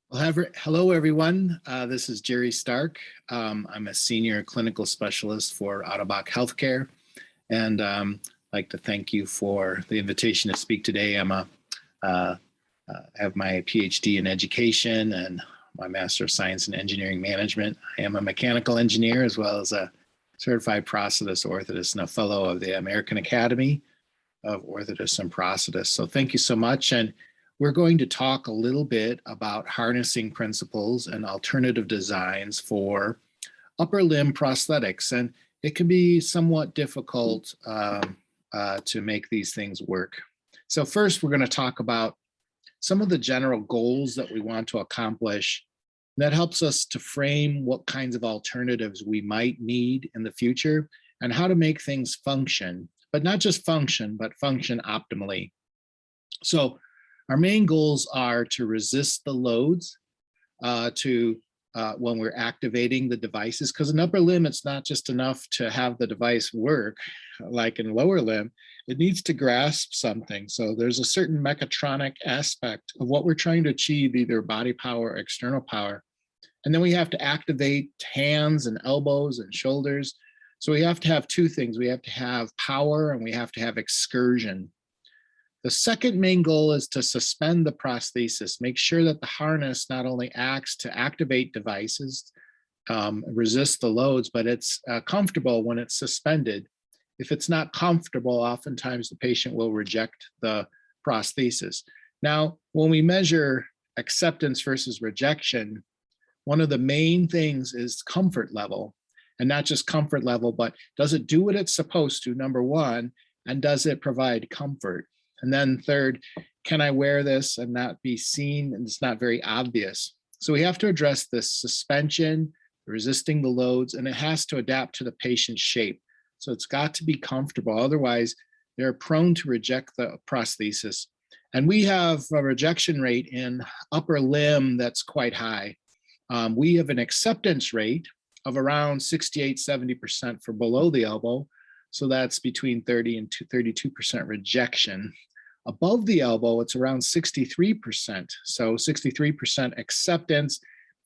Well, hello, everyone. This is Jerry Stark. I'm a senior clinical specialist for Ottobock Healthcare, and I'd like to thank you for the invitation to speak today. Have my PhD in education and my Master of Science in Engineering Management. I am a mechanical engineer as well as a certified prosthetist, orthotist, and a fellow of the American Academy of Orthotists and Prosthetists. So thank you so much. And we're going to talk a little bit about harnessing principles and alternative designs for upper limb prosthetics. And it can be somewhat difficult to make these things work. So first, we're going to talk about some of the general goals that we want to accomplish. That helps us to frame what kinds of alternatives we might need in the future and how to make things function, but not just function, but function optimally. So our main goals are to resist the loads when we're activating the devices, because in upper limb, it's not just enough to have the device work like in lower limb, it needs to grasp something. So there's a certain mechatronic aspect of what we're trying to achieve, either body power or external power. And then we have to activate hands and elbows and shoulders. So we have to have two things. We have to have power and we have to have excursion. The second main goal is to suspend the prosthesis, make sure that the harness not only acts to activate devices, resist the loads, but it's comfortable when it's suspended. If it's not comfortable, oftentimes the patient will reject the prosthesis. Now, when we measure acceptance versus rejection, one of the main things is comfort level, and not just comfort level, but does it do what it's supposed to, number one, and does it provide comfort? And then third, can I wear this and not be seen and it's not very obvious? So we have to address this suspension, resisting the loads, and it has to adapt to the patient's shape. So it's got to be comfortable. Otherwise, they're prone to reject the prosthesis. And we have a rejection rate in upper limb that's quite high. We have an acceptance rate of around 68, 70% for below the elbow. So that's between 30 and 32% rejection. Above the elbow, it's around 63%. So 63% acceptance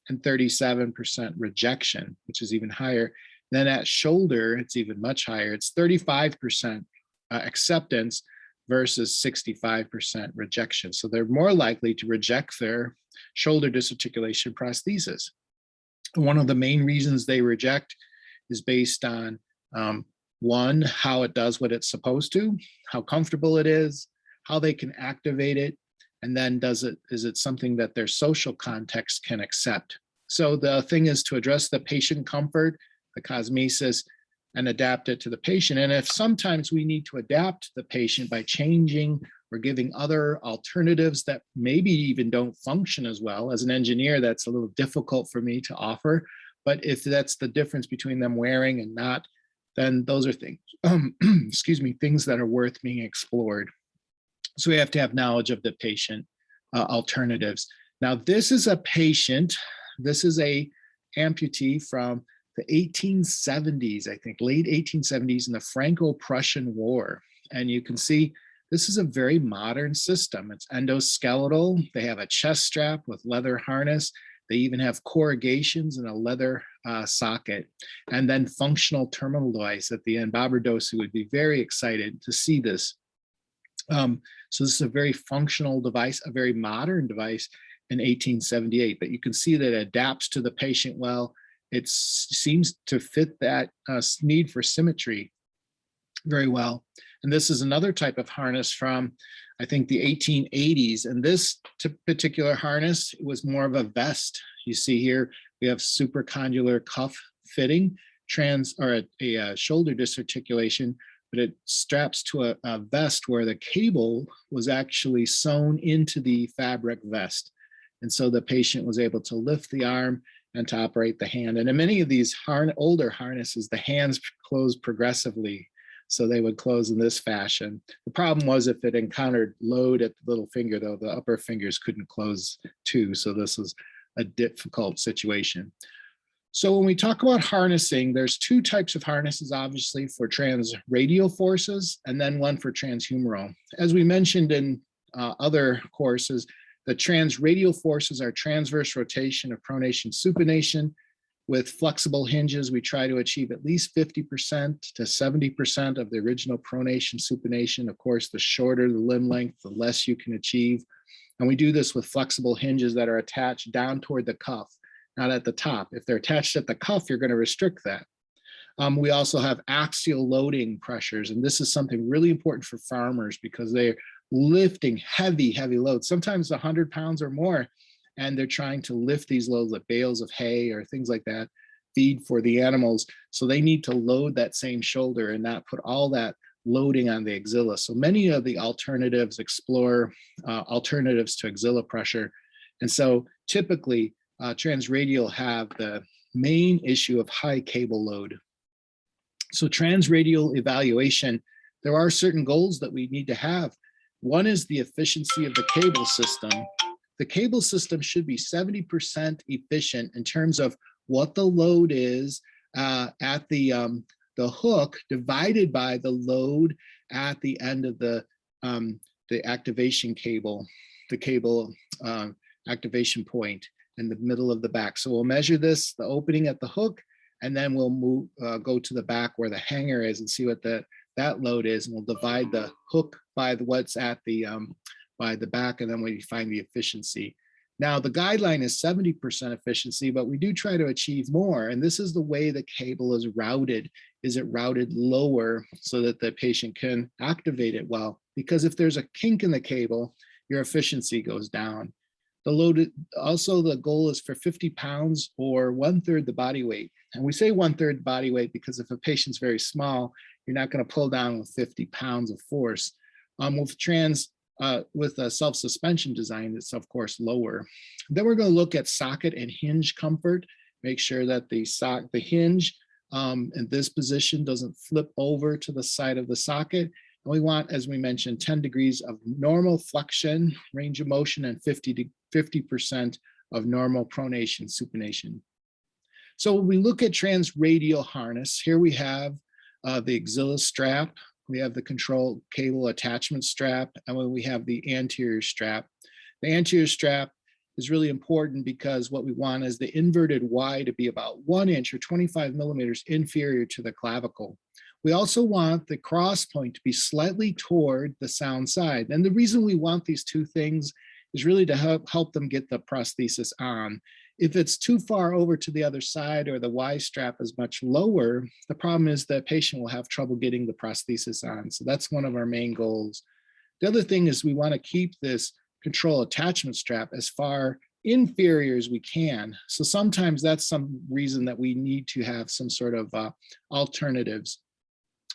and 37% rejection, which is even higher. Then at shoulder, it's even much higher. It's 35% acceptance versus 65% rejection. So they're more likely to reject their shoulder disarticulation prosthesis. And one of the main reasons they reject is based on one, how it does what it's supposed to, how comfortable it is, how they can activate it, and then is it something that their social context can accept? So the thing is to address the patient comfort, the cosmesis, and adapt it to the patient. And if sometimes we need to adapt the patient by changing or giving other alternatives that maybe even don't function as well, as an engineer, that's a little difficult for me to offer. But if that's the difference between them wearing and not, then those are things, things that are worth being explored. So we have to have knowledge of the patient alternatives. Now, this is a patient, this is a amputee from the 1870s, I think, late 1870s in the Franco-Prussian War. And you can see this is a very modern system. It's endoskeletal. They have a chest strap with leather harness. They even have corrugations and a leather socket, and then functional terminal device at the end. Bob Rodosi would be very excited to see this. So this is a very functional device, a very modern device in 1878, but you can see that it adapts to the patient well. It seems to fit that need for symmetry very well. And this is another type of harness from, I think, the 1880s. And this particular harness was more of a vest. You see here, we have supracondylar cuff fitting, a shoulder disarticulation, but it straps to a vest where the cable was actually sewn into the fabric vest. And so the patient was able to lift the arm and to operate the hand. And in many of these older harnesses, the hands close progressively. So they would close in this fashion. The problem was if it encountered load at the little finger, though, the upper fingers couldn't close too. So this was a difficult situation. So when we talk about harnessing, there's two types of harnesses, obviously, for transradial forces, and then one for transhumeral. As we mentioned in other courses, The transradial forces are transverse rotation of pronation supination. With flexible hinges, we try to achieve at least 50% to 70% of the original pronation supination. Of course, the shorter the limb length, the less you can achieve. And we do this with flexible hinges that are attached down toward the cuff, not at the top. If they're attached at the cuff, you're going to restrict that. We also have axial loading pressures, and this is something really important for farmers because they're lifting heavy loads, sometimes 100 pounds or more, and they're trying to lift these loads like bales of hay or things like that, feed for the animals. So they need to load that same shoulder and not put all that loading on the axilla. So many of the alternatives explore alternatives to axilla pressure. And so typically transradial have the main issue of high cable load. So transradial evaluation, there are certain goals that we need to have. One is the efficiency of the cable system. The cable system should be 70% efficient in terms of what the load is at the hook divided by the load at the end of the activation cable, the cable activation point in the middle of the back. So we'll measure this, the opening at the hook, and then we'll move, go to the back where the hanger is and see what that load is, and we'll divide the hook by what's at the by the back, and then we find the efficiency. Now the guideline is 70% efficiency, but we do try to achieve more, and this is the way the cable is routed. Is it routed lower so that the patient can activate it well? Because if there's a kink in the cable, your efficiency goes down. The load, also the goal is for 50 pounds or 1/3 the body weight. And we say 1/3 body weight because if a patient's very small, you're not going to pull down with 50 pounds of force. With a self-suspension design, it's of course lower. Then we're going to look at socket and hinge comfort, make sure that the hinge in this position doesn't flip over to the side of the socket. And we want, as we mentioned, 10 degrees of normal flexion, range of motion, and 50% of normal pronation supination. So when we look at transradial harness, here we have the axilla strap, we have the control cable attachment strap, and when we have the anterior strap. The anterior strap is really important because what we want is the inverted Y to be about 1 inch or 25 millimeters inferior to the clavicle. We also want the cross point to be slightly toward the sound side. And the reason we want these two things is really to help them get the prosthesis on. If it's too far over to the other side or the Y strap is much lower, the problem is the patient will have trouble getting the prosthesis on. So that's one of our main goals. The other thing is we want to keep this control attachment strap as far inferior as we can. So sometimes that's some reason that we need to have some sort of alternatives.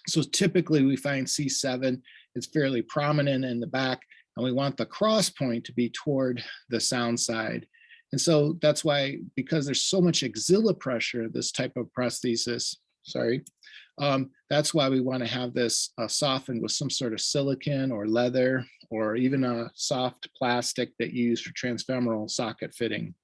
So typically we find C7 is fairly prominent in the back, and we want the cross point to be toward the sound side. And so that's why, because there's so much axilla pressure, this type of prosthesis, that's why we want to have this softened with some sort of silicone or leather or even a soft plastic that you use for transfemoral socket fitting.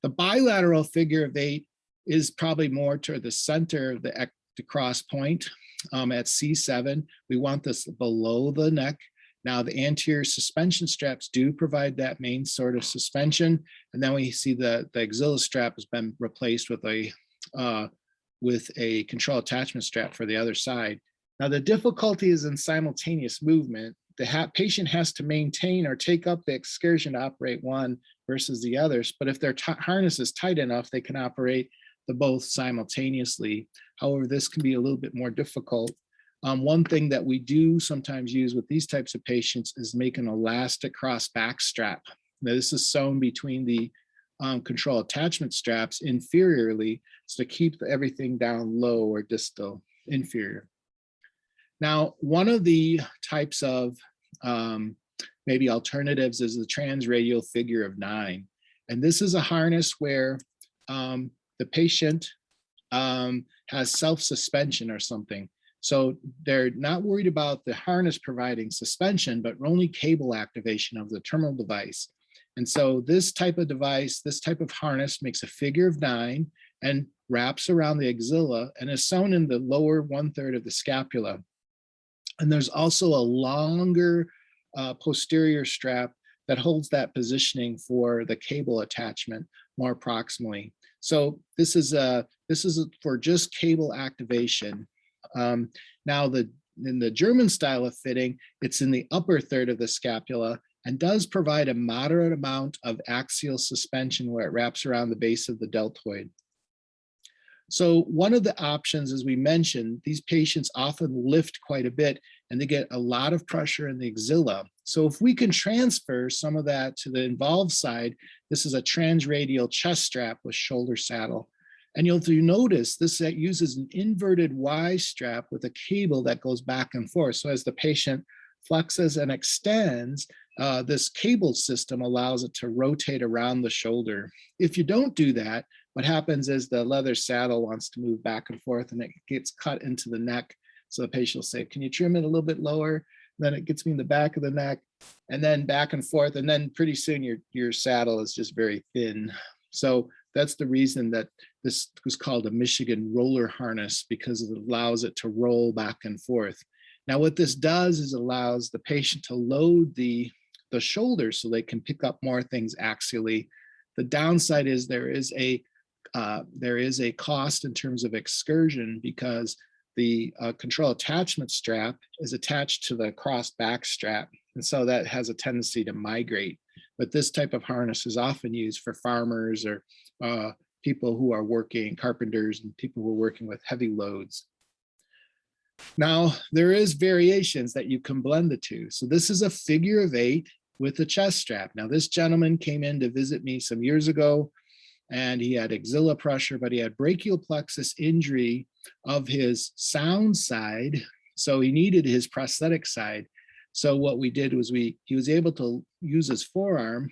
The bilateral figure of 8 is probably more toward the center of the cross point at C7. We want this below the neck. Now the anterior suspension straps do provide that main sort of suspension. And then we see the axilla strap has been replaced with a control attachment strap for the other side. Now the difficulty is in simultaneous movement. The patient has to maintain or take up the excursion to operate one versus the others. But if their harness is tight enough, they can operate the both simultaneously. However, this can be a little bit more difficult. One thing that we do sometimes use with these types of patients is make an elastic cross back strap. Now this is sewn between the control attachment straps inferiorly, so to keep everything down low or distal inferior. Now, one of the types of maybe alternatives is the transradial figure of 9. And this is a harness where the patient has self-suspension or something. So they're not worried about the harness providing suspension, but only cable activation of the terminal device. And so this type of device, this type of harness makes a figure of 9 and wraps around the axilla and is sewn in the lower 1/3 of the scapula. And there's also a longer posterior strap that holds that positioning for the cable attachment more proximally. So this is for just cable activation. Now in the German style of fitting, it's in the upper third of the scapula and does provide a moderate amount of axial suspension where it wraps around the base of the deltoid. So one of the options, as we mentioned, these patients often lift quite a bit and they get a lot of pressure in the axilla. So if we can transfer some of that to the involved side, this is a transradial chest strap with shoulder saddle. And you'll notice this uses an inverted Y strap with a cable that goes back and forth. So as the patient flexes and extends, this cable system allows it to rotate around the shoulder. If you don't do that, what happens is the leather saddle wants to move back and forth and it gets cut into the neck. So the patient will say, can you trim it a little bit lower? Then it gets me in the back of the neck and then back and forth. And then pretty soon your saddle is just very thin. So that's the reason that this was called a Michigan roller harness, because it allows it to roll back and forth. Now what this does is allows the patient to load the shoulder so they can pick up more things axially. The downside is there is a cost in terms of excursion, because the control attachment strap is attached to the cross back strap. And so that has a tendency to migrate. But this type of harness is often used for farmers or people who are working, carpenters and people who are working with heavy loads. Now, there is variations that you can blend the two. So this is a figure of 8 with a chest strap. Now, this gentleman came in to visit me some years ago, and he had axilla pressure, but he had brachial plexus injury of his sound side. So he needed his prosthetic side. So what we did was he was able to use his forearm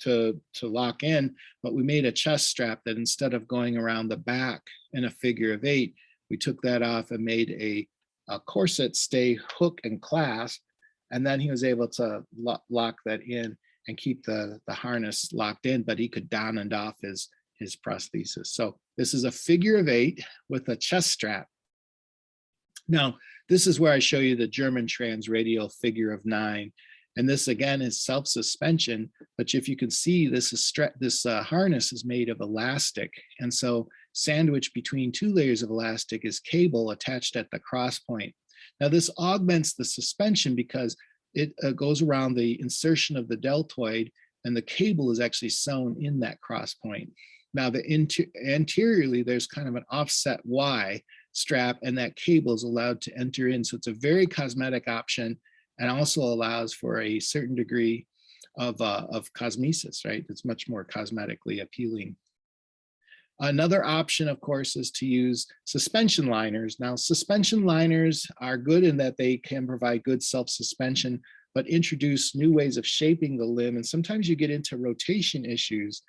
to lock in, but we made a chest strap that instead of going around the back in a figure of 8, we took that off and made a corset stay hook and clasp. And then he was able to lock that in and keep the harness locked in, but he could don and off his prosthesis. So this is a figure of 8 with a chest strap. Now, this is where I show you the German transradial figure of 9. And this again is self-suspension, but if you can see, this harness is made of elastic. And so sandwiched between 2 layers of elastic is cable attached at the cross point. Now this augments the suspension because it goes around the insertion of the deltoid, and the cable is actually sewn in that cross point. Now anteriorly, there's kind of an offset Y strap, and that cable is allowed to enter in. So it's a very cosmetic option, and also allows for a certain degree of cosmesis, right? It's much more cosmetically appealing. Another option, of course, is to use suspension liners. Now, suspension liners are good in that they can provide good self-suspension, but introduce new ways of shaping the limb. And sometimes you get into rotation issues.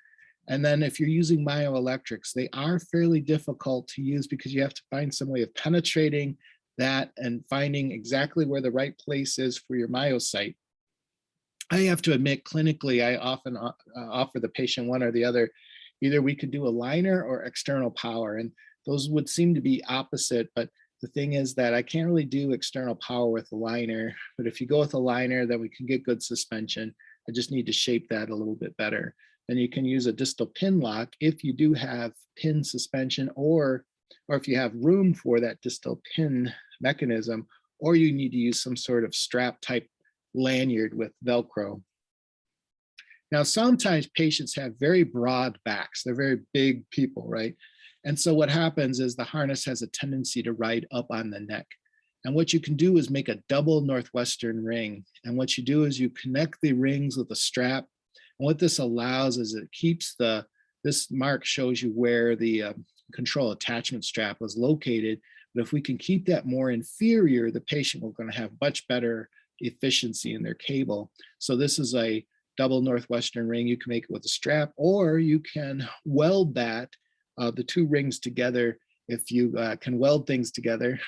And then if you're using myoelectrics, they are fairly difficult to use because you have to find some way of penetrating that and finding exactly where the right place is for your myocyte. I have to admit, clinically, I often offer the patient one or the other. Either we could do a liner or external power, and those would seem to be opposite. But the thing is that I can't really do external power with a liner. But if you go with a liner, then we can get good suspension. I just need to shape that a little bit better. Then you can use a distal pin lock if you do have pin suspension, or if you have room for that distal pin mechanism, or you need to use some sort of strap type lanyard with Velcro. Now, sometimes patients have very broad backs. They're very big people, right? And so what happens is the harness has a tendency to ride up on the neck. And what you can do is make a double northwestern ring. And what you do is you connect the rings with a strap. And what this allows is it keeps this mark shows you where the control attachment strap was located. But if we can keep that more inferior, the patient will going to have much better efficiency in their cable. So this is a double northwestern ring. You can make it with a strap, or you can weld that, the 2 rings together. If you can weld things together,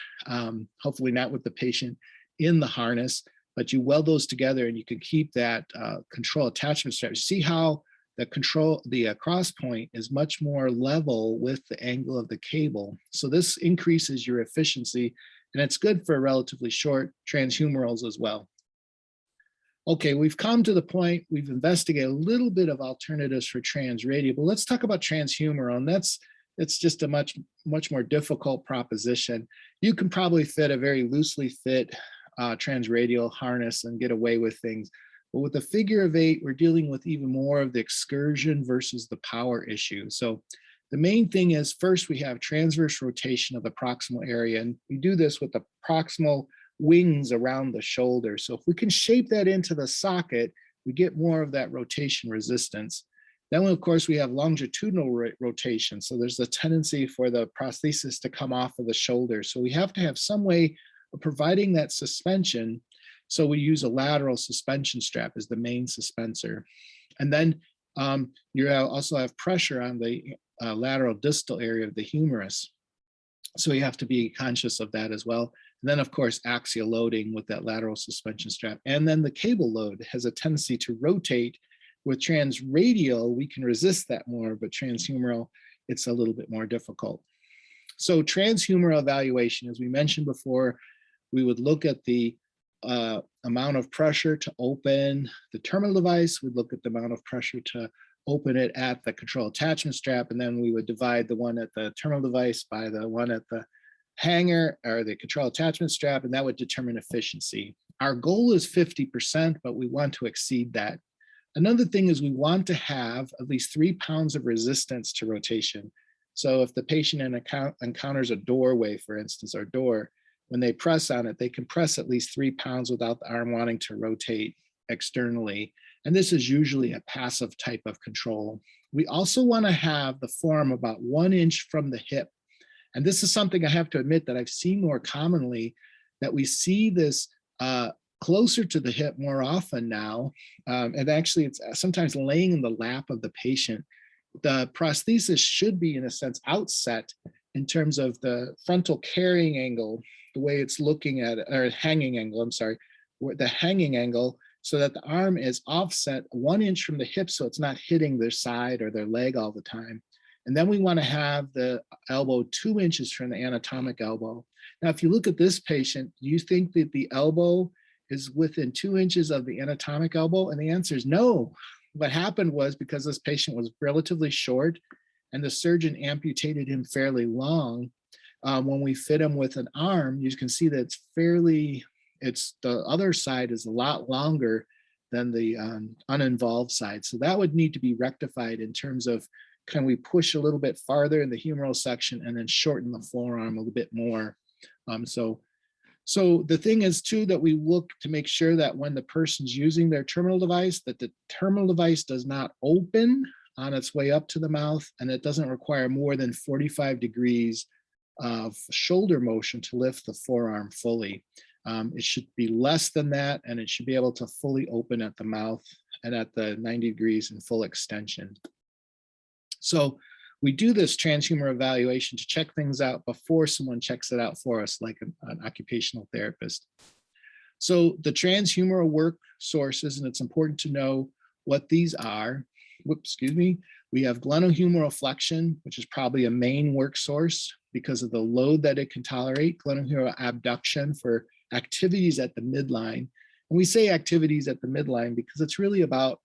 hopefully not with the patient in the harness, but you weld those together and you can keep that control attachment strap. See how the cross point is much more level with the angle of the cable. So this increases your efficiency, and it's good for relatively short transhumerals as well. Okay, we've come to the point, we've investigated a little bit of alternatives for transradial, but let's talk about transhumeral, and it's just a much more difficult proposition. You can probably fit a very loosely fit transradial harness and get away with things. But with the figure of 8, we're dealing with even more of the excursion versus the power issue. So the main thing is, first we have transverse rotation of the proximal area, and we do this with the proximal wings around the shoulder. So if we can shape that into the socket, we get more of that rotation resistance. Then, of course, we have longitudinal rotation. So there's a tendency for the prosthesis to come off of the shoulder. So we have to have some way of providing that suspension. So we use a lateral suspension strap as the main suspensor. And then you also have pressure on the lateral distal area of the humerus. So you have to be conscious of that as well. And then, of course, axial loading with that lateral suspension strap. And then the cable load has a tendency to rotate. With transradial, we can resist that more, but transhumeral, it's a little bit more difficult. So transhumeral evaluation, as we mentioned before, we would look at the amount of pressure to open the terminal device. We'd look at the amount of pressure to open it at the control attachment strap, and then we would divide the one at the terminal device by the one at the hanger or the control attachment strap, and that would determine efficiency. Our goal is 50%, but we want to exceed that. Another thing is we want to have at least 3 pounds of resistance to rotation. So if the patient encounters a doorway, for instance, or door, when they press on it, they can press at least 3 pounds without the arm wanting to rotate externally. And this is usually a passive type of control. We also want to have the forearm about 1 inch from the hip. And this is something I have to admit that I've seen more commonly, that we see this closer to the hip more often now. And actually, it's sometimes laying in the lap of the patient. The prosthesis should be, in a sense, outset in terms of the frontal carrying angle, the way it's looking at it, or hanging angle, I'm sorry, the hanging angle, so that the arm is offset 1 inch from the hip so it's not hitting their side or their leg all the time. And then we want to have the elbow 2 inches from the anatomic elbow. Now, if you look at this patient, do you think that the elbow is within 2 inches of the anatomic elbow? And the answer is no. What happened was, because this patient was relatively short and the surgeon amputated him fairly long, when we fit him with an arm, you can see that it's the other side is a lot longer than the uninvolved side. So that would need to be rectified in terms of, can we push a little bit farther in the humeral section and then shorten the forearm a little bit more? So the thing is too, that we look to make sure that when the person's using their terminal device, that the terminal device does not open on its way up to the mouth, and it doesn't require more than 45 degrees of shoulder motion to lift the forearm fully. It should be less than that, and it should be able to fully open at the mouth and at the 90 degrees in full extension. So we do this transhumeral evaluation to check things out before someone checks it out for us, like an occupational therapist. So the transhumeral work sources, and it's important to know what these are. We have glenohumeral flexion, which is probably a main work source because of the load that it can tolerate. Glenohumeral abduction for activities at the midline. And we say activities at the midline because it's really about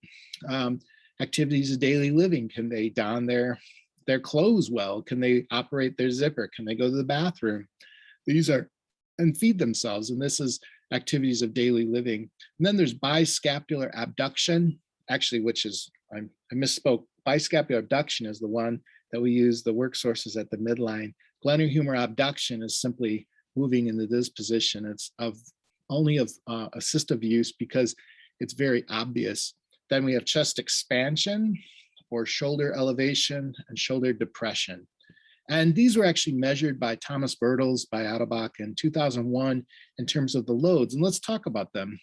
activities of daily living. Can they don their clothes well? Can they operate their zipper? Can they go to the bathroom? These are, and feed themselves. And this is activities of daily living. And then there's biscapular abduction, actually, which is, I misspoke. Biscapular abduction is the one that we use the work sources at the midline. Glenohumeral abduction is simply moving into this position. It's only of assistive use because it's very obvious. Then we have chest expansion or shoulder elevation and shoulder depression. And these were actually measured by Thomas Bertels, by Autobach in 2001 in terms of the loads. And let's talk about them.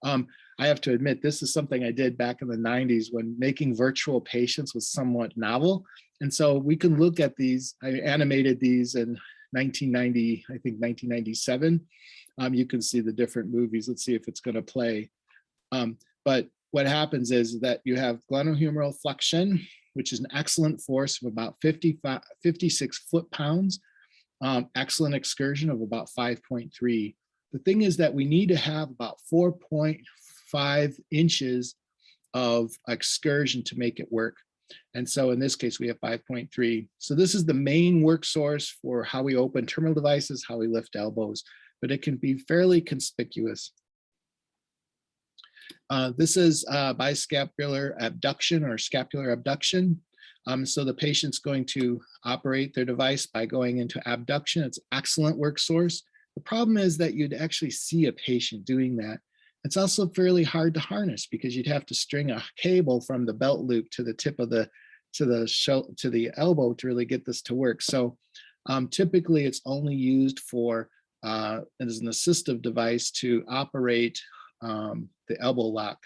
I have to admit, this is something I did back in the 90s when making virtual patients was somewhat novel. And so we can look at these. I animated these in 1990, I think 1997. You can see the different movies. Let's see if it's going to play. But what happens is that you have glenohumeral flexion, which is an excellent force of about 56 foot-pounds, excellent excursion of about 5.3. The thing is that we need to have about 5 inches of excursion to make it work. And so in this case, we have 5.3. So this is the main work source for how we open terminal devices, how we lift elbows, but it can be fairly conspicuous. This is biscapular abduction or scapular abduction. So the patient's going to operate their device by going into abduction. It's excellent work source. The problem is that you'd actually see a patient doing that. It's also fairly hard to harness because you'd have to string a cable from the belt loop to the tip of the to the elbow to really get this to work. So typically it's only used for as an assistive device to operate the elbow lock.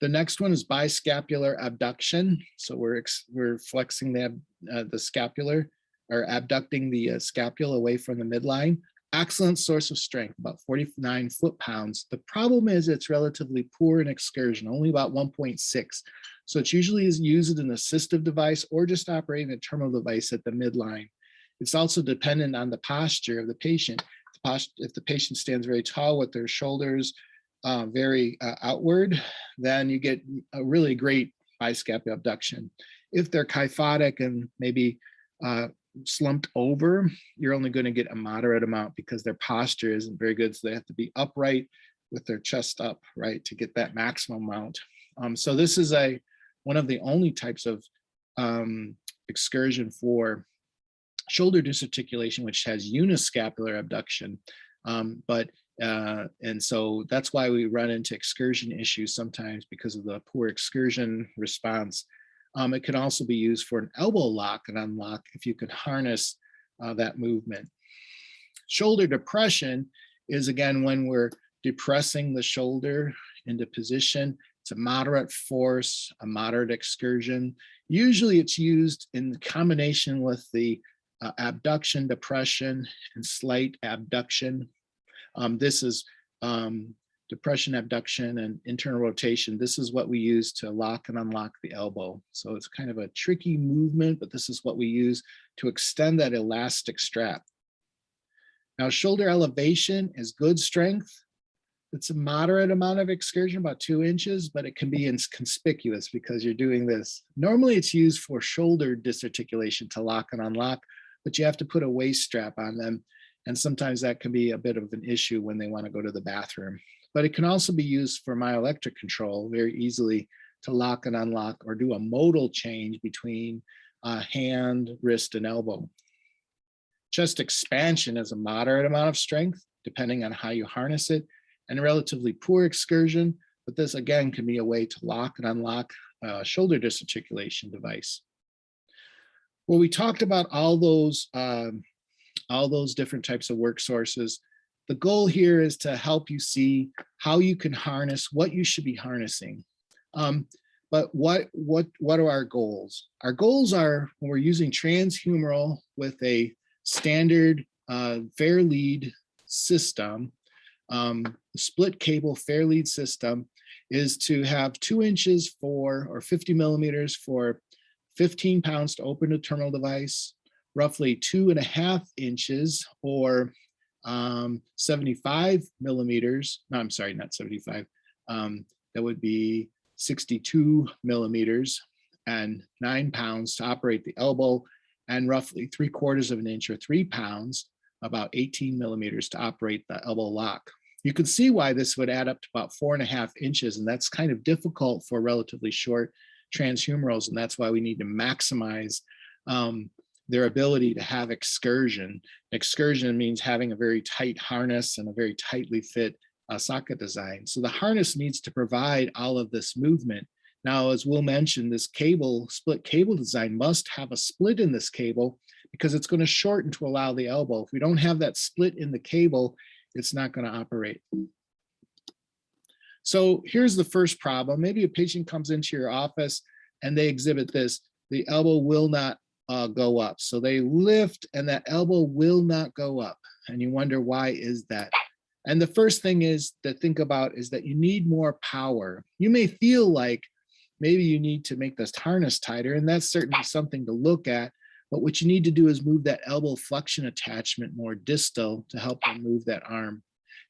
The next one is biscapular abduction. So we're flexing the scapular or abducting the scapula away from the midline. Excellent source of strength, about 49 foot-pounds. The problem is it's relatively poor in excursion, only about 1.6. So it's usually used as an assistive device or just operating a terminal device at the midline. It's also dependent on the posture of the patient. If the patient stands very tall with their shoulders very outward, then you get a really great biscapular abduction. If they're kyphotic and maybe slumped over, you're only going to get a moderate amount because their posture isn't very good. So they have to be upright with their chest up, right, to get that maximum amount. So this is one of the only types of excursion for shoulder disarticulation, which has uniscapular abduction. And so that's why we run into excursion issues sometimes because of the poor excursion response. It can also be used for an elbow lock and unlock if you could harness that movement. Shoulder depression is, again, when we're depressing the shoulder into position. It's a moderate force, a moderate excursion. Usually it's used in combination with the abduction, depression, and slight abduction. This is depression, abduction, and internal rotation. This is what we use to lock and unlock the elbow. So it's kind of a tricky movement, but this is what we use to extend that elastic strap. Now, shoulder elevation is good strength. It's a moderate amount of excursion, about 2 inches, but it can be inconspicuous because you're doing this. Normally it's used for shoulder disarticulation to lock and unlock, but you have to put a waist strap on them. And sometimes that can be a bit of an issue when they want to go to the bathroom. But it can also be used for myoelectric control very easily to lock and unlock or do a modal change between hand, wrist, and elbow. Chest expansion is a moderate amount of strength, depending on how you harness it, and a relatively poor excursion. But this, again, can be a way to lock and unlock a shoulder disarticulation device. Well, we talked about all those different types of work sources. The goal here is to help you see how you can harness what you should be harnessing. But what are our goals? Our goals are when we're using transhumeral with a standard fair lead system, split cable fair lead system, is to have 2 inches or 50 millimeters for 15 pounds to open a terminal device, roughly 2.5 inches or 75 millimeters. No, I'm sorry, not 75. That would be 62 millimeters and 9 pounds to operate the elbow, and roughly 3/4 of an inch or 3 pounds, about 18 millimeters to operate the elbow lock. You can see why this would add up to about 4.5 inches, and that's kind of difficult for relatively short transhumerals, and that's why we need to maximize their ability to have excursion. Excursion means having a very tight harness and a very tightly fit socket design. So the harness needs to provide all of this movement. Now, as Will mentioned, this split cable design must have a split in this cable because it's going to shorten to allow the elbow. If we don't have that split in the cable, it's not going to operate. So here's the first problem. Maybe a patient comes into your office and they exhibit this. The elbow will not go up. So they lift and that elbow will not go up. And you wonder, why is that? And the first thing is to think about is that you need more power. You may feel like maybe you need to make this harness tighter, and that's certainly something to look at. But what you need to do is move that elbow flexion attachment more distal to help them move that arm.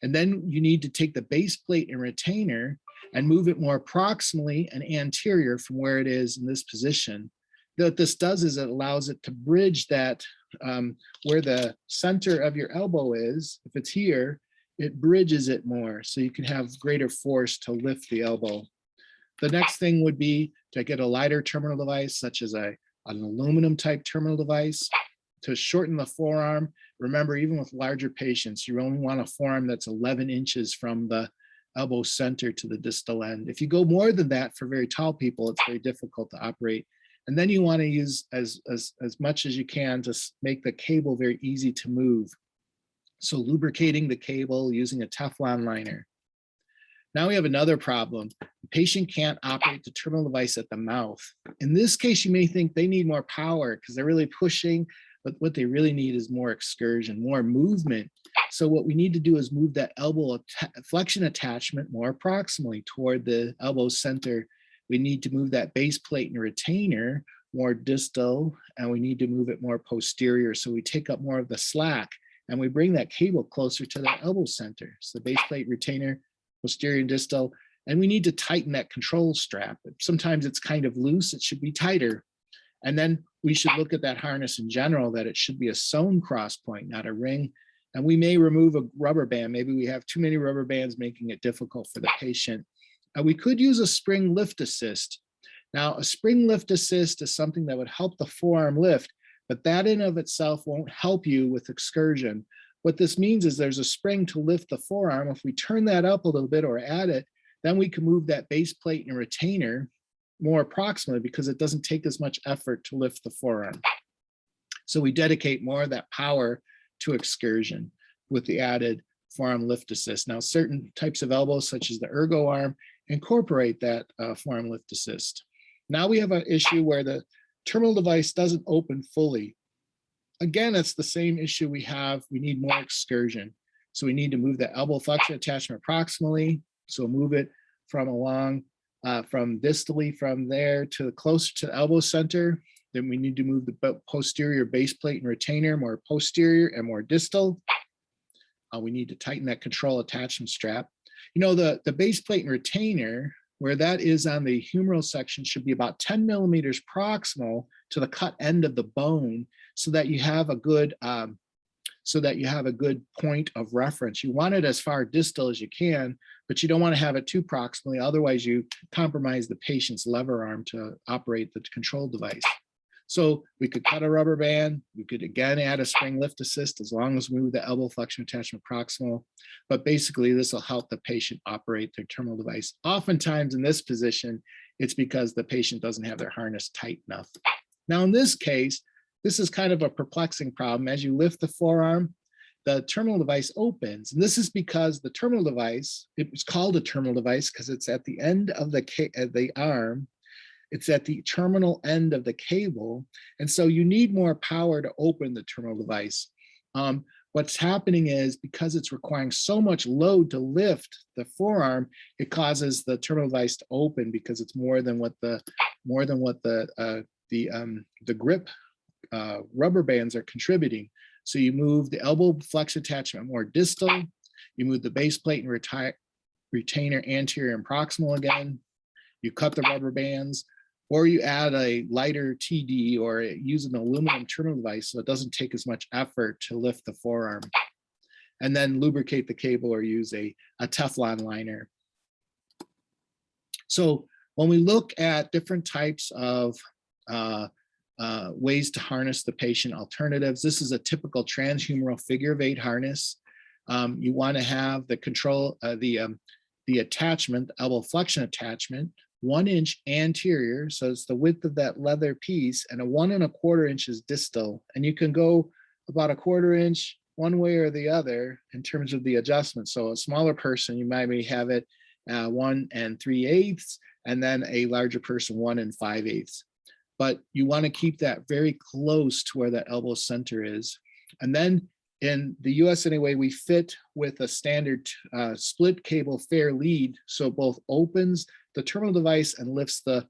And then you need to take the base plate and retainer and move it more proximally and anterior from where it is in this position. What this does is it allows it to bridge that where the center of your elbow is. If it's here, it bridges it more so you can have greater force to lift the elbow. The next thing would be to get a lighter terminal device, such as an aluminum type terminal device to shorten the forearm. Remember, even with larger patients, you only want a forearm that's 11 inches from the elbow center to the distal end. If you go more than that for very tall people, it's very difficult to operate. And then you want to use as much as you can to make the cable very easy to move. So lubricating the cable using a Teflon liner. Now we have another problem. The patient can't operate the terminal device at the mouth. In this case, you may think they need more power because they're really pushing, but what they really need is more excursion, more movement. So what we need to do is move that elbow flexion attachment more proximally toward the elbow center. We need to move that base plate and retainer more distal, and we need to move it more posterior. So we take up more of the slack and we bring that cable closer to the elbow center. So the base plate, retainer, posterior and distal, and we need to tighten that control strap. Sometimes it's kind of loose, it should be tighter. And then we should look at that harness in general, that it should be a sewn cross point, not a ring. And we may remove a rubber band. Maybe we have too many rubber bands making it difficult for the patient. We could use a spring lift assist. Now, a spring lift assist is something that would help the forearm lift, but that in of itself won't help you with excursion. What this means is there's a spring to lift the forearm. If we turn that up a little bit or add it, then we can move that base plate and retainer more approximately because it doesn't take as much effort to lift the forearm. So we dedicate more of that power to excursion with the added forearm lift assist. Now, certain types of elbows, such as the ergo arm, incorporate that forearm lift assist. Now we have an issue where the terminal device doesn't open fully. Again, it's the same issue we have. We need more excursion. So we need to move the elbow flexion attachment proximally. So move it from from distally from there to closer to the elbow center. Then we need to move the posterior base plate and retainer more posterior and more distal. We need to tighten that control attachment strap. You know, the base plate and retainer, where that is on the humeral section, should be about 10 millimeters proximal to the cut end of the bone, so that you have a good point of reference. You want it as far distal as you can, but you don't want to have it too proximally. Otherwise, you compromise the patient's lever arm to operate the control device. So we could cut a rubber band. We could again add a spring lift assist as long as we move the elbow flexion attachment proximal. But basically, this will help the patient operate their terminal device. Oftentimes in this position, it's because the patient doesn't have their harness tight enough. Now, in this case, this is kind of a perplexing problem. As you lift the forearm, the terminal device opens. And this is because the terminal device, it's called a terminal device because it's at the end of the arm. It's at the terminal end of the cable. And so you need more power to open the terminal device. What's happening is because it's requiring so much load to lift the forearm, it causes the terminal device to open because it's more than what the grip rubber bands are contributing. So you move the elbow flex attachment more distal, you move the base plate and retainer anterior and proximal again, you cut the rubber bands, or you add a lighter TD or use an aluminum terminal device so it doesn't take as much effort to lift the forearm. And then lubricate the cable or use a Teflon liner. So when we look at different types of ways to harness the patient alternatives, this is a typical transhumeral figure of 8 harness. You want to have the control, the attachment, the elbow flexion attachment, 1 inch anterior, so it's the width of that leather piece, and a 1 1/4 inches distal. And you can go about 1/4 inch one way or the other in terms of the adjustment. So a smaller person, you might have it 1 3/8, and then a larger person 1 5/8. But you want to keep that very close to where that elbow center is. And then in the US anyway, we fit with a standard split cable fair lead. So it both opens the terminal device and lifts the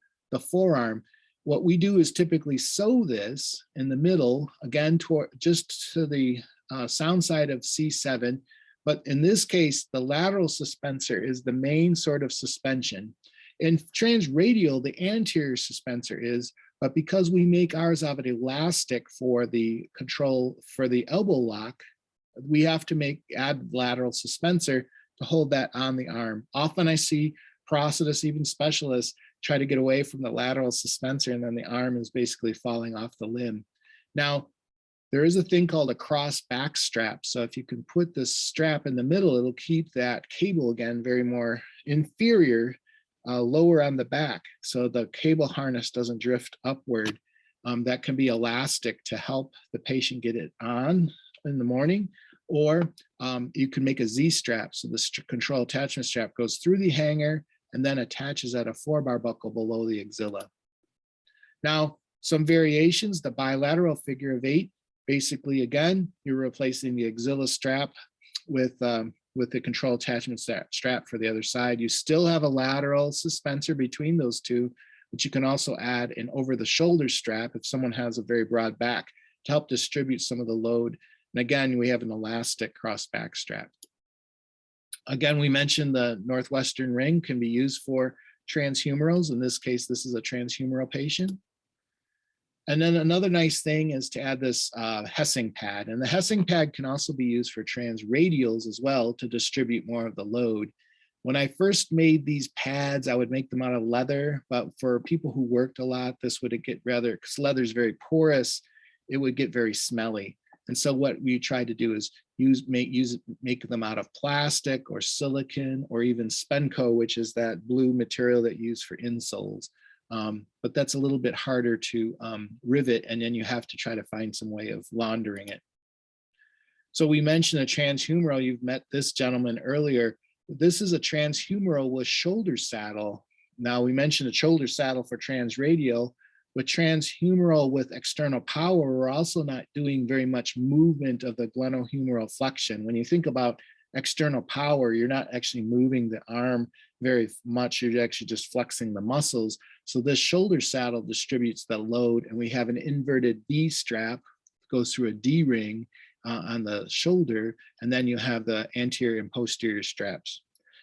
forearm. What we do is typically sew this in the middle, again, just to the sound side of C7. But in this case, the lateral suspensor is the main sort of suspension. In transradial, the anterior suspensor is, but because we make ours out of elastic for the control for the elbow lock, we have to add lateral suspensor to hold that on the arm. Often I see prosthetists, even specialists, try to get away from the lateral suspensor, and then the arm is basically falling off the limb. Now, there is a thing called a cross back strap. So if you can put this strap in the middle, it'll keep that cable, again, very more inferior, lower on the back, so the cable harness doesn't drift upward. That can be elastic to help the patient get it on in the morning, or you can make a Z strap. So the control attachment strap goes through the hanger and then attaches at a 4-bar buckle below the axilla. Now, some variations, the bilateral figure of 8, basically, again, you're replacing the axilla strap with the control attachment strap for the other side. You still have a lateral suspensor between those two, but you can also add an over-the-shoulder strap if someone has a very broad back to help distribute some of the load. And again, we have an elastic cross back strap. Again, we mentioned the Northwestern ring can be used for transhumorals. In this case, this is a transhumeral patient. And then another nice thing is to add this Hessing pad. And the Hessing pad can also be used for transradials as well to distribute more of the load. When I first made these pads, I would make them out of leather, but for people who worked a lot, this would get rather, because leather is very porous, it would get very smelly. And so what we tried to do is make them out of plastic or silicon or even Spenco, which is that blue material that you use for insoles. But that's a little bit harder to rivet, and then you have to try to find some way of laundering it. So we mentioned a transhumeral. You've met this gentleman earlier. This is a transhumeral with shoulder saddle. Now, we mentioned a shoulder saddle for transradial. With transhumeral with external power, we're also not doing very much movement of the glenohumeral flexion. When you think about external power, you're not actually moving the arm very much, you're actually just flexing the muscles. So this shoulder saddle distributes the load, and we have an inverted D strap, goes through a D ring on the shoulder, and then you have the anterior and posterior straps.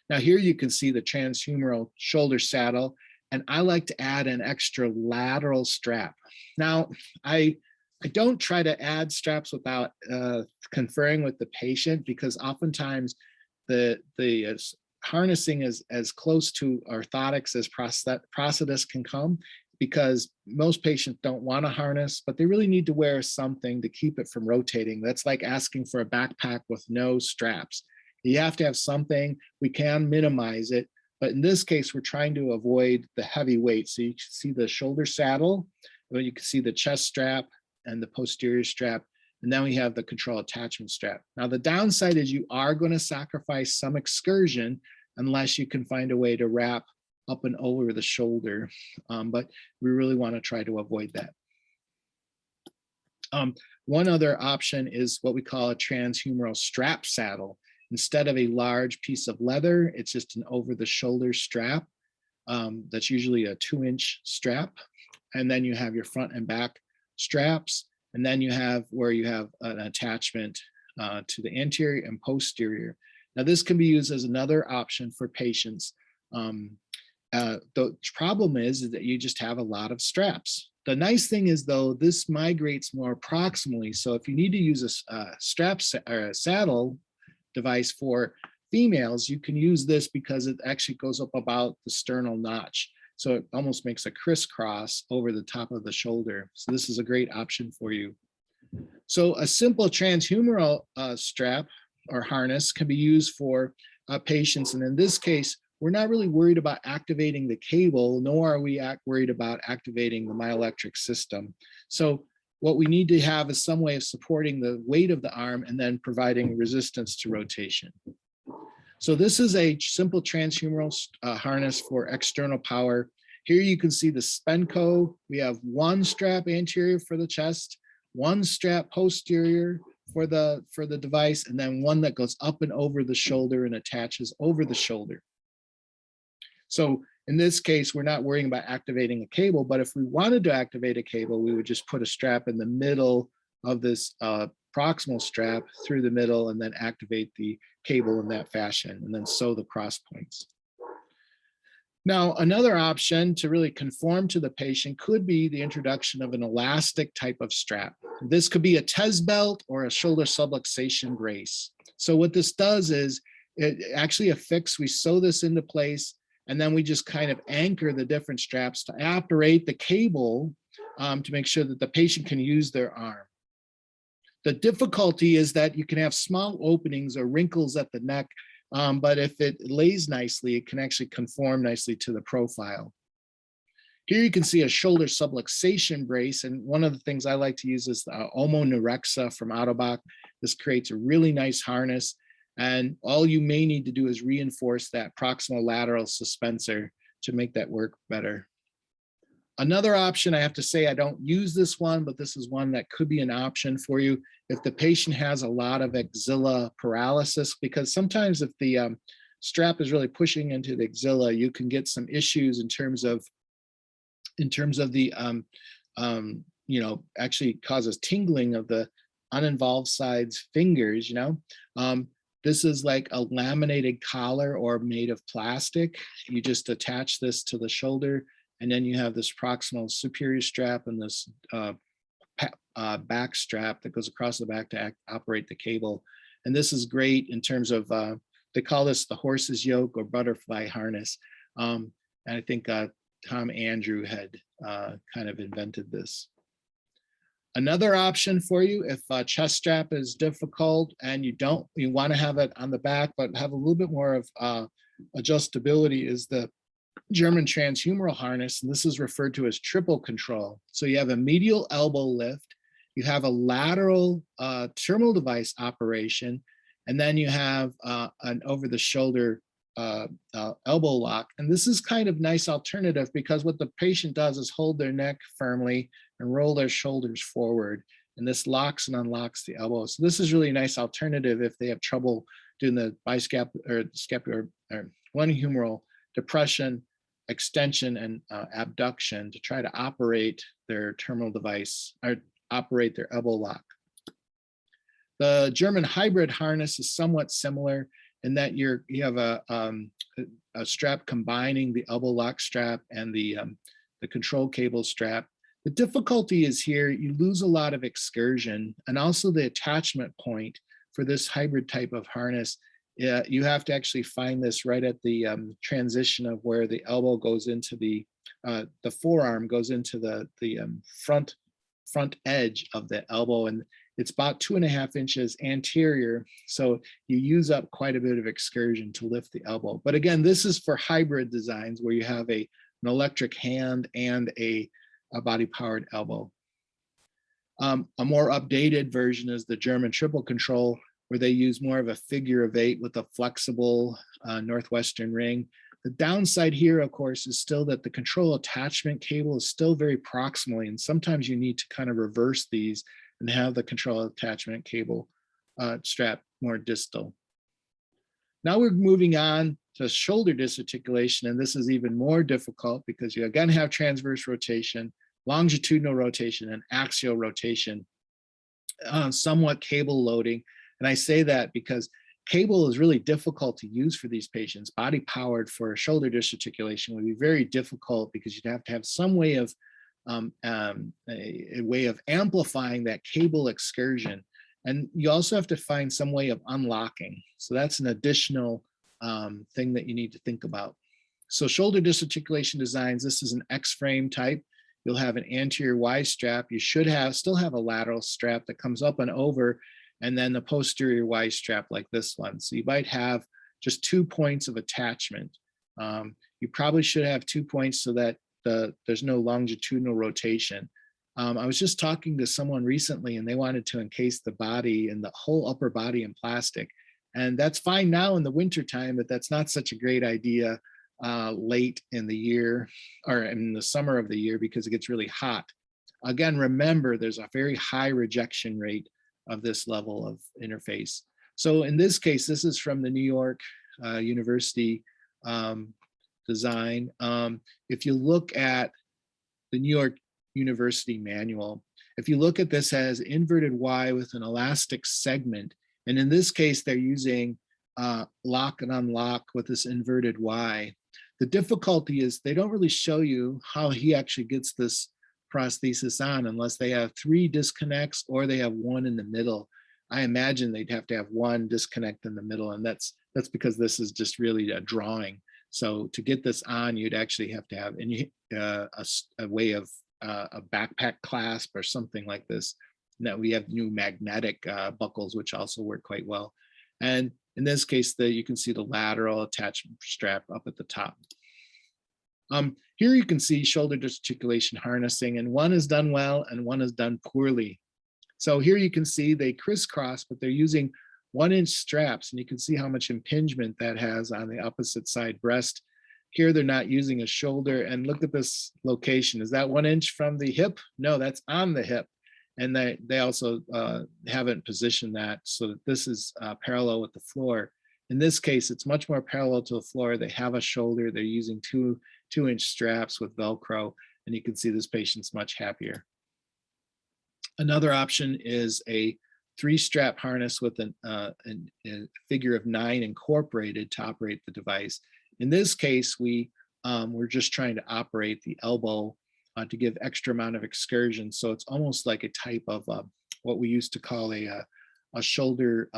Now here you can see the transhumeral shoulder saddle, and I like to add an extra lateral strap. Now, I don't try to add straps without conferring with the patient, because oftentimes the harnessing is as close to orthotics as prosthetists can come, because most patients don't want a harness, but they really need to wear something to keep it from rotating. That's like asking for a backpack with no straps. You have to have something. We can minimize it, but in this case, we're trying to avoid the heavy weight. So you can see the shoulder saddle, or you can see the chest strap and the posterior strap, and then we have the control attachment strap. Now, the downside is you are going to sacrifice some excursion unless you can find a way to wrap up and over the shoulder, but we really want to try to avoid that. One other option is what we call a transhumeral strap saddle. Instead of a large piece of leather, it's just an over-the-shoulder strap. That's usually a 2-inch strap. And then you have your front and back straps. And then you have where you have an attachment to the anterior and posterior. Now, this can be used as another option for patients. The problem is that you just have a lot of straps. The nice thing is, though, this migrates more proximally. So if you need to use a strap or a saddle device for females, you can use this because it actually goes up about the sternal notch. So it almost makes a crisscross over the top of the shoulder. So this is a great option for you. So a simple transhumeral strap or harness can be used for patients. And in this case, we're not really worried about activating the cable, nor are we worried about activating the myoelectric system. So what we need to have is some way of supporting the weight of the arm and then providing resistance to rotation. So this is a simple transhumeral harness for external power. Here you can see the Spenco. We have one strap anterior for the chest, one strap posterior for the device, and then one that goes up and over the shoulder and attaches over the shoulder. So in this case, we're not worrying about activating a cable, but if we wanted to activate a cable, we would just put a strap in the middle of this proximal strap through the middle and then activate the cable in that fashion and then sew the cross points. Now, another option to really conform to the patient could be the introduction of an elastic type of strap. This could be a Tez belt or a shoulder subluxation brace. So what this does is it actually we sew this into place, and then we just kind of anchor the different straps to operate the cable to make sure that the patient can use their arm. The difficulty is that you can have small openings or wrinkles at the neck, but if it lays nicely, it can actually conform nicely to the profile. Here you can see a shoulder subluxation brace, and one of the things I like to use is the Omo Nerexa from Autobach. This creates a really nice harness, and all you may need to do is reinforce that proximal lateral suspensor to make that work better. Another option, I have to say, I don't use this one, but this is one that could be an option for you if the patient has a lot of axilla paralysis, because sometimes if the strap is really pushing into the axilla, you can get some issues in terms of the, actually causes tingling of the uninvolved side's fingers, This is like a laminated collar or made of plastic. You just attach this to the shoulder, and then you have this proximal superior strap and this back strap that goes across the back to operate the cable. And this is great in terms of, they call this the horse's yoke or butterfly harness. And I think Tom Andrew had kind of invented this. Another option for you, if a chest strap is difficult and you want to have it on the back, but have a little bit more of adjustability, is the German transhumeral harness, and this is referred to as triple control. So you have a medial elbow lift, you have a lateral terminal device operation, and then you have an over-the-shoulder elbow lock. And this is kind of nice alternative because what the patient does is hold their neck firmly and roll their shoulders forward, and this locks and unlocks the elbow. So this is really a nice alternative if they have trouble doing the biscapular or scapular or glenohumeral depression, extension, and abduction to try to operate their terminal device or operate their elbow lock. The German hybrid harness is somewhat similar in that you have a strap combining the elbow lock strap and the control cable strap. The difficulty is here, you lose a lot of excursion, and also the attachment point for this hybrid type of harness. You have to actually find this right at the transition of where the elbow goes into the forearm goes into the front edge of the elbow, and it's about 2.5 inches anterior. So you use up quite a bit of excursion to lift the elbow. But again, this is for hybrid designs where you have an electric hand and a body powered elbow. A more updated version is the German triple control, where they use more of a figure of 8 with a flexible northwestern ring. The downside here, of course, is still that the control attachment cable is still very proximally, and sometimes you need to kind of reverse these and have the control attachment cable strap more distal. Now we're moving on to shoulder disarticulation, and this is even more difficult because you again have transverse rotation, longitudinal rotation, and axial rotation, somewhat cable loading. And I say that because cable is really difficult to use for these patients. Body powered for shoulder disarticulation would be very difficult because you'd have to have some way of a way of amplifying that cable excursion. And you also have to find some way of unlocking. So that's an additional thing that you need to think about. So shoulder disarticulation designs, this is an X-frame type. You'll have an anterior Y strap. You should still have a lateral strap that comes up and over, and then the posterior Y strap like this one. So you might have just 2 points of attachment. You probably should have 2 points so that there's no longitudinal rotation. I was just talking to someone recently and they wanted to encase the body and the whole upper body in plastic. And that's fine now in the winter time, but that's not such a great idea late in the year or in the summer of the year because it gets really hot. Again, remember, there's a very high rejection rate of this level of interface. So in this case, this is from the New York University design. If you look at the New York University manual, If you look at this as inverted Y with an elastic segment, and in this case, they're using lock and unlock with this inverted Y. The difficulty is they don't really show you how he actually gets this prosthesis on unless they have 3 disconnects or they have 1 in the middle. I imagine they'd have to have 1 disconnect in the middle, and that's because this is just really a drawing. So to get this on, you'd actually have to have a way of a backpack clasp or something like this. Now we have new magnetic buckles, which also work quite well. And in this case, you can see the lateral attachment strap up at the top. Here you can see shoulder gesticulation harnessing, and one is done well and one is done poorly. So here you can see they crisscross, but they're using 1-inch straps, and you can see how much impingement that has on the opposite side breast. Here they're not using a shoulder, and look at this location. Is that 1 inch from the hip? No, that's on the hip. And they also haven't positioned that so that this is parallel with the floor. In this case, it's much more parallel to the floor. They have a shoulder. They're using 2-inch straps with Velcro, and you can see this patient's much happier. Another option is a 3-strap harness with a figure of 9 incorporated to operate the device. In this case, we're just trying to operate the elbow to give extra amount of excursion. So it's almost like a type of what we used to call a shoulder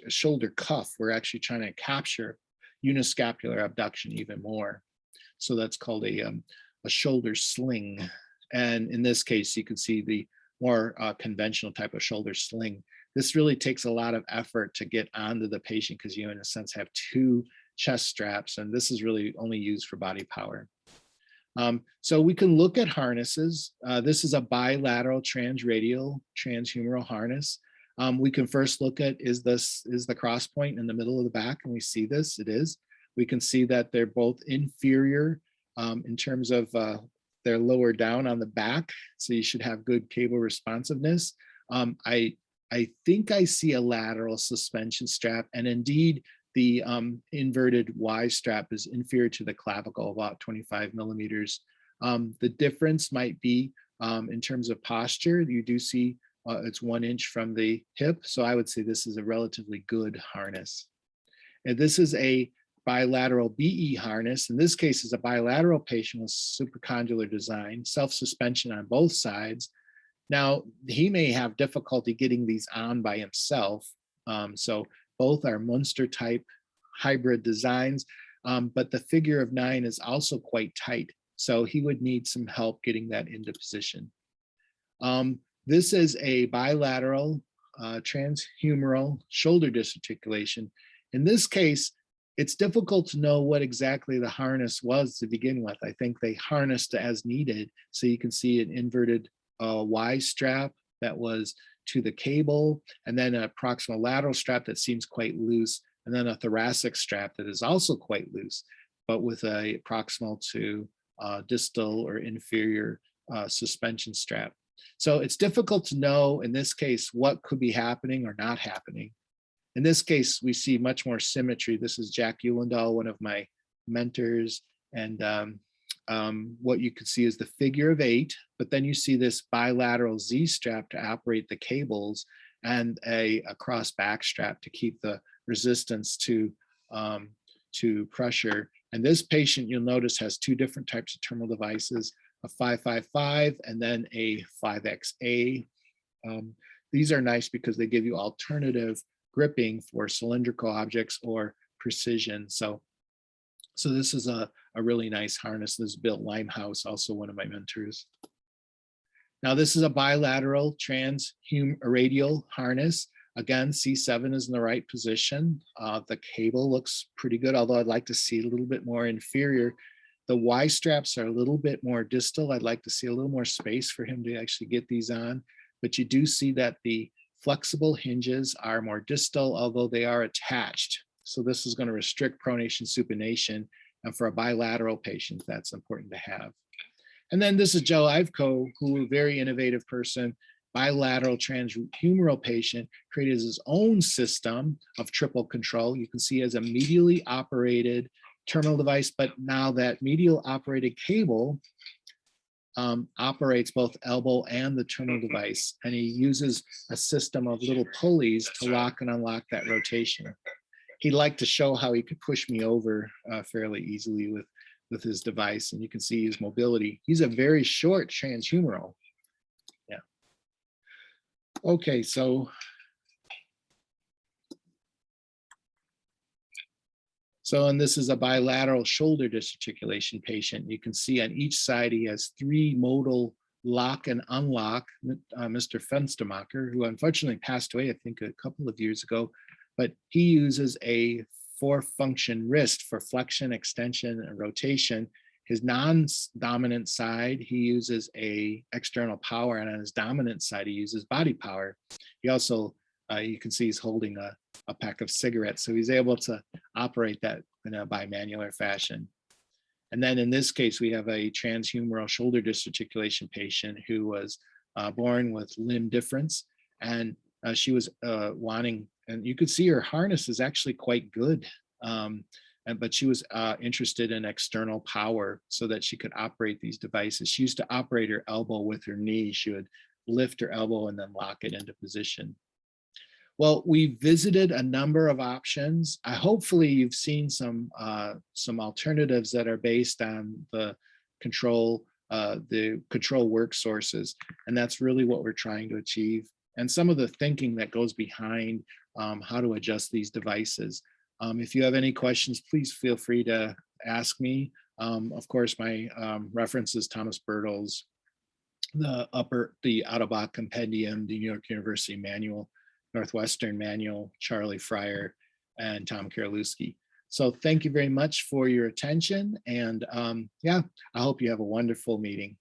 shoulder cuff. We're actually trying to capture uniscapular abduction even more. So that's called a shoulder sling. And in this case, you can see the more conventional type of shoulder sling. This really takes a lot of effort to get onto the patient because you, in a sense, have 2 chest straps, and this is really only used for body power. So we can look at harnesses. This is a bilateral transradial transhumeral harness. We can first look at, is the cross point in the middle of the back? And we see this, it is. We can see that they're both inferior in terms of they're lower down on the back. So you should have good cable responsiveness. I think I see a lateral suspension strap, and indeed the inverted Y strap is inferior to the clavicle, about 25 millimeters. The difference might be in terms of posture. You do see it's 1 inch from the hip. So I would say this is a relatively good harness. And this is a bilateral BE harness. In this case, is a bilateral patient with supracondylar design, self-suspension on both sides. Now, he may have difficulty getting these on by himself. So both are Munster type hybrid designs, but the figure of 9 is also quite tight. So he would need some help getting that into position. This is a bilateral transhumeral shoulder disarticulation. In this case, it's difficult to know what exactly the harness was to begin with. I think they harnessed as needed. So you can see an inverted Y strap that was to the cable, and then a proximal lateral strap that seems quite loose, and then a thoracic strap that is also quite loose, but with a proximal to distal or inferior suspension strap. So it's difficult to know in this case what could be happening or not happening. In this case, we see much more symmetry. This is Jack Ulendahl, one of my mentors, and what you can see is the figure of 8, but then you see this bilateral Z strap to operate the cables and a cross back strap to keep the resistance to pressure. And this patient, you'll notice, has 2 different types of terminal devices, a 555 and then a 5XA. These are nice because they give you alternative gripping for cylindrical objects or precision. So this is a really nice harness. This is Bill Limehouse, also one of my mentors. Now this is a bilateral transradial harness. Again, C7 is in the right position. The cable looks pretty good, although I'd like to see a little bit more inferior. The Y straps are a little bit more distal. I'd like to see a little more space for him to actually get these on. But you do see that the flexible hinges are more distal, although they are attached. So this is going to restrict pronation supination. And for a bilateral patient, that's important to have. And then this is Joe Ivko, who is a very innovative person, bilateral transhumeral patient, created his own system of triple control. You can see as a medially operated terminal device, but now that medial operated cable operates both elbow and the terminal device, and he uses a system of little pulleys to lock and unlock that rotation. He'd like to show how he could push me over fairly easily with his device, and you can see his mobility. He's a very short transhumeral. Yeah. Okay, so and this is a bilateral shoulder dysarticulation patient. You can see on each side he has 3 modal lock and unlock. Mr. Fenstermacher, who unfortunately passed away, I think a couple of years ago, but he uses a 4-function wrist for flexion, extension, and rotation. His non-dominant side, he uses a external power, and on his dominant side, he uses body power. He also, you can see he's holding a pack of cigarettes, so he's able to operate that in a bimanular fashion. And then in this case, we have a transhumeral shoulder dysarticulation patient who was born with limb difference, and she was wanting, and you could see her harness is actually quite good, but she was interested in external power so that she could operate these devices. She used to operate her elbow with her knee. She would lift her elbow and then lock it into position. Well, we visited a number of options. Hopefully you've seen some alternatives that are based on the control work sources, and that's really what we're trying to achieve. And some of the thinking that goes behind how to adjust these devices. If you have any questions, please feel free to ask me. Of course, my reference is Thomas Bertels, the Ottobock Compendium, the New York University Manual, Northwestern Manual, Charlie Fryer, and Tom Karolewski. So thank you very much for your attention. And yeah, I hope you have a wonderful meeting.